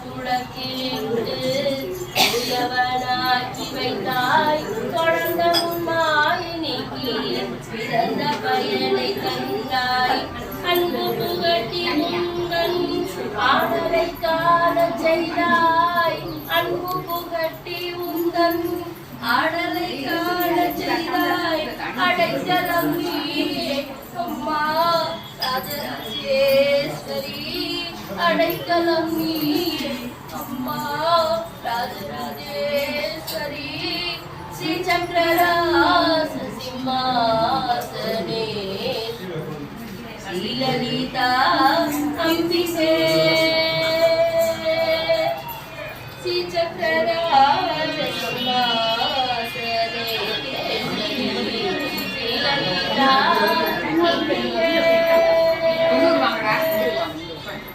குடத்திலிருந்து வைத்தாய் தொடர்ந்த முன்மாயினிக்கு பிறந்த பயனை தந்தாய் அன்பு புகட்டி உங்கள் ஆடலை காண செய்தாய் அன்பு புகட்டி உங்கள் ஆடலை காண செய்தாய் அடைக்கலம் நீயே அம்மா ராஜராஜேஸ்வரி அடைக்கலம் நீயே அம்மா ராஜராஜேஸ்வரி ஸ்ரீ சக்கரராச சிம்மாசனே ஸ்ரீலலிதா அம்பிகே ஸ்ரீ சக்கரராச